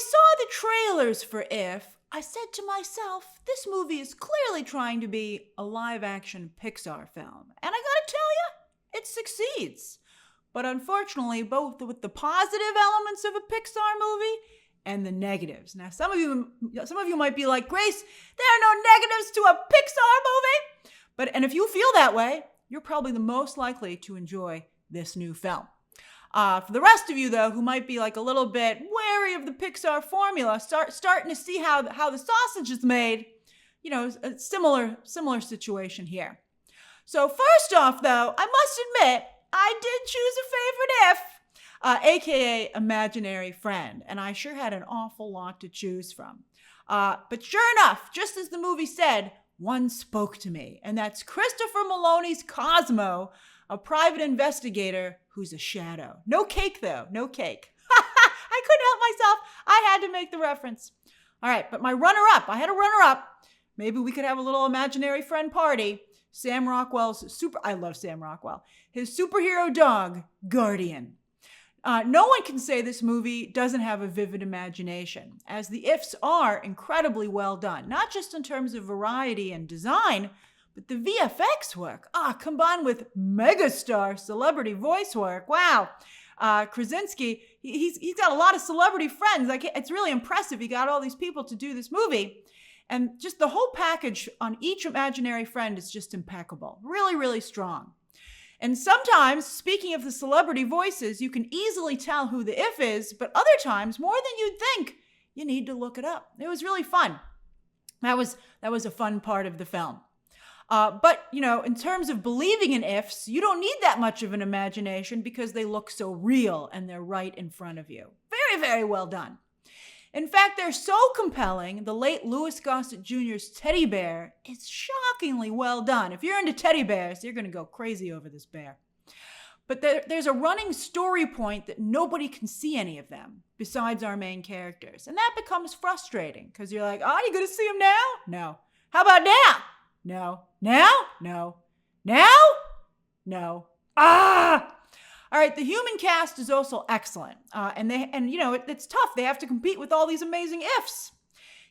saw the trailers for If, I said to myself, this movie is clearly trying to be a live-action Pixar film. And I gotta tell you, it succeeds. But unfortunately, both with the positive elements of a Pixar movie and the negatives. Now, some of you might be like, Grace, there are no negatives to a Pixar movie. And if you feel that way, you're probably the most likely to enjoy this new film. For the rest of you, though, who might be like a little bit wary of the Pixar formula, starting to see how the sausage is made, you know, a similar situation here. So first off, though, I must admit, I did choose a favorite if, aka imaginary friend, and I sure had an awful lot to choose from. But sure enough, just as the movie said, one spoke to me, and that's Christopher Maloney's Cosmo, a private investigator who's a shadow. No cake, though. No cake. I couldn't help myself. I had to make the reference. All right, but my runner-up. I had a runner-up. Maybe we could have a little imaginary friend party. Sam Rockwell's I love Sam Rockwell. His superhero dog, Guardian. No one can say this movie doesn't have a vivid imagination, as the ifs are incredibly well done, not just in terms of variety and design, but the VFX work, combined with megastar celebrity voice work. Wow. Krasinski, he's got a lot of celebrity friends. It's really impressive. He got all these people to do this movie. And just the whole package on each imaginary friend is just impeccable. Really, really strong. And sometimes, speaking of the celebrity voices, you can easily tell who the if is, but other times, more than you'd think, you need to look it up. It was really fun. That was a fun part of the film. But, you know, in terms of believing in ifs, you don't need that much of an imagination because they look so real and they're right in front of you. Very, very well done. In fact, they're so compelling, the late Louis Gossett Jr.'s teddy bear is shockingly well done. If you're into teddy bears, you're going to go crazy over this bear. But there's a running story point that nobody can see any of them besides our main characters. And that becomes frustrating because you're like, you going to see them now? No. How about now? No. Now? No. Now? No. All right, the human cast is also excellent. And you know, it's tough. They have to compete with all these amazing ifs.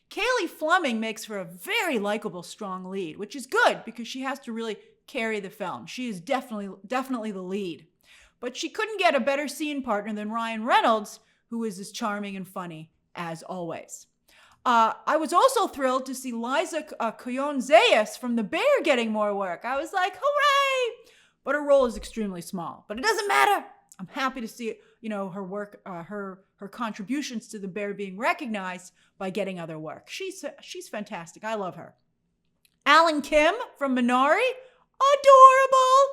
Kaylee Fleming makes for a very likable, strong lead, which is good because she has to really carry the film. She is definitely the lead. But she couldn't get a better scene partner than Ryan Reynolds, who is as charming and funny as always. I was also thrilled to see Liza Koyon-Zayas from The Bear getting more work. I was like, hooray! But her role is extremely small. But it doesn't matter. I'm happy to see, you know, her work, her contributions to The Bear being recognized by getting other work. She's fantastic. I love her. Alan Kim from Minari, adorable.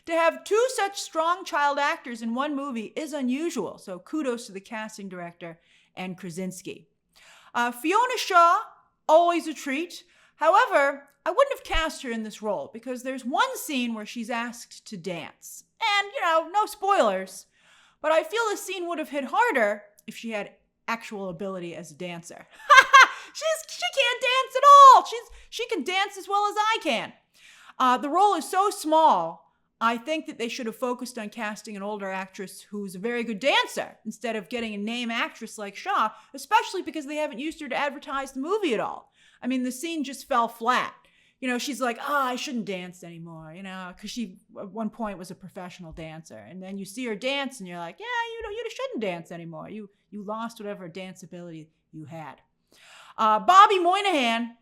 To have two such strong child actors in one movie is unusual. So kudos to the casting director and Krasinski. Fiona Shaw, always a treat. However, I wouldn't have cast her in this role because there's one scene where she's asked to dance. And, you know, no spoilers, but I feel the scene would have hit harder if she had actual ability as a dancer. She can't dance at all. She can dance as well as I can. The role is so small, I think that they should have focused on casting an older actress who's a very good dancer instead of getting a name actress like Shaw, especially because they haven't used her to advertise the movie at all. I mean, the scene just fell flat. You know, she's like, I shouldn't dance anymore, you know, because she at one point was a professional dancer. And then you see her dance and you're like, yeah, you shouldn't dance anymore. You lost whatever dance ability you had. Bobby Moynihan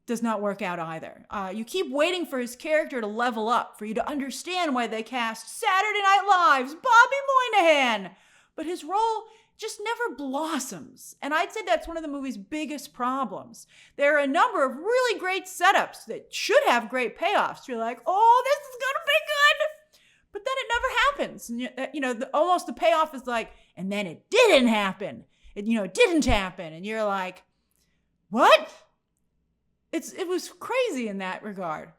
does not work out either. You keep waiting for his character to level up for you to understand why they cast Saturday Night Live's Bobby Moynihan. But his role just never blossoms. And I'd say that's one of the movie's biggest problems. There are a number of really great setups that should have great payoffs. You're like, oh, this is going to be good. But then it never happens. And, you know, almost the payoff is like, and then it didn't happen. It didn't happen. And you're like, what? It was crazy in that regard.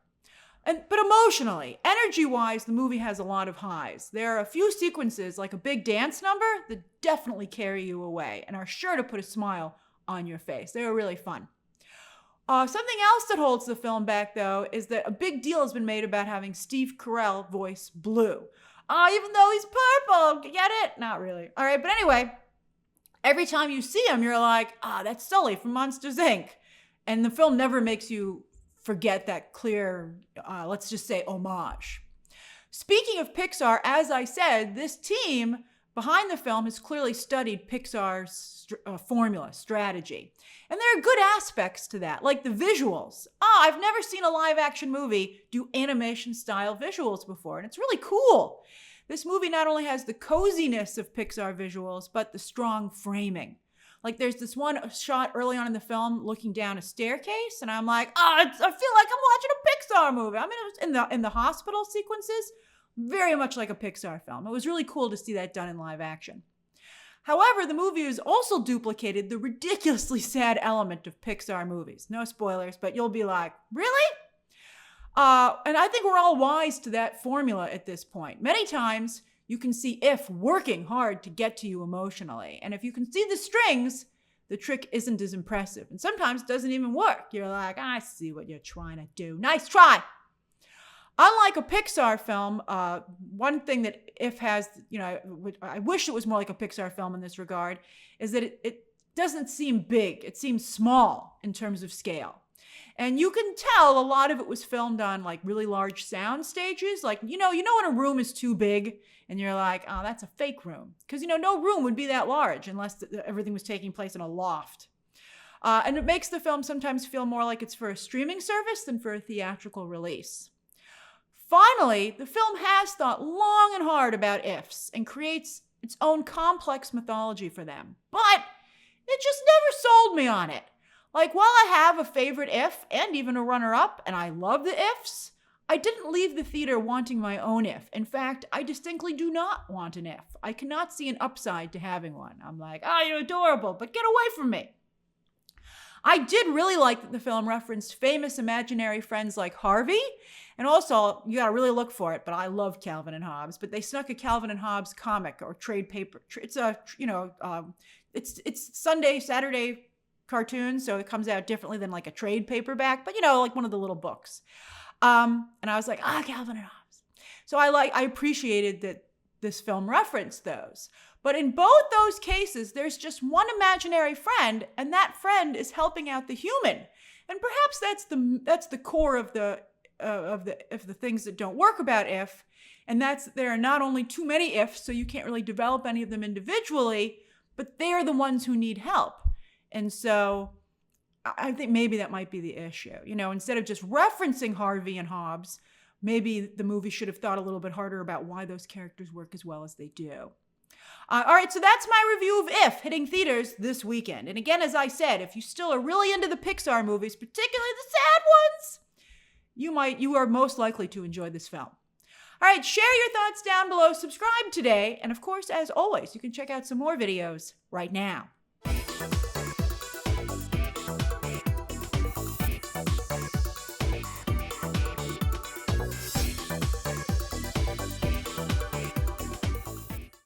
But emotionally, energy-wise, the movie has a lot of highs. There are a few sequences, like a big dance number, that definitely carry you away and are sure to put a smile on your face. They were really fun. Something else that holds the film back, though, is that a big deal has been made about having Steve Carell voice Blue. Even though he's purple. Get it? Not really. All right, but anyway, Every time you see him, you're like, that's Sully from Monsters, Inc. And the film never makes you forget that clear, let's just say, homage. Speaking of Pixar, as I said, this team behind the film has clearly studied Pixar's formula, strategy. And there are good aspects to that, like the visuals. I've never seen a live action movie do animation style visuals before, and it's really cool. This movie not only has the coziness of Pixar visuals, but the strong framing. Like there's this one shot early on in the film looking down a staircase, and I'm like, I feel like I'm watching a Pixar movie. I mean, it was in the hospital sequences, very much like a Pixar film. It was really cool to see that done in live action. However, the movie has also duplicated the ridiculously sad element of Pixar movies. No spoilers, but you'll be like, really? And I think we're all wise to that formula at this point. Many times, you can see If working hard to get to you emotionally. And if you can see the strings, the trick isn't as impressive. And sometimes it doesn't even work. You're like, I see what you're trying to do. Nice try. Unlike a Pixar film, one thing that If has, I wish it was more like a Pixar film in this regard, is that it doesn't seem big. It seems small in terms of scale. And you can tell a lot of it was filmed on like really large sound stages. Like, you know when a room is too big and you're like, oh, that's a fake room. Because, no room would be that large unless everything was taking place in a loft. And it makes the film sometimes feel more like it's for a streaming service than for a theatrical release. Finally, the film has thought long and hard about ifs and creates its own complex mythology for them. But it just never sold me on it. Like, while I have a favorite if and even a runner-up, and I love the ifs, I didn't leave the theater wanting my own if. In fact, I distinctly do not want an if. I cannot see an upside to having one. I'm like, you're adorable, but get away from me. I did really like that the film referenced famous imaginary friends like Harvey. And also, you got to really look for it, but I love Calvin and Hobbes. But they snuck a Calvin and Hobbes comic or trade paper. It's it's Sunday, Saturday cartoon, so it comes out differently than like a trade paperback, but like one of the little books. And I was like, Calvin and Hobbes. So I appreciated that this film referenced those. But in both those cases, there's just one imaginary friend, and that friend is helping out the human. And perhaps that's the core of the things that don't work about if, and that's there are not only too many ifs, so you can't really develop any of them individually, but they're the ones who need help. And so I think maybe that might be the issue. Instead of just referencing Harvey and Hobbes, maybe the movie should have thought a little bit harder about why those characters work as well as they do. All right, so that's my review of If hitting theaters this weekend. And again, as I said, if you still are really into the Pixar movies, particularly the sad ones, you are most likely to enjoy this film. All right, share your thoughts down below, subscribe today, and of course, as always, you can check out some more videos right now.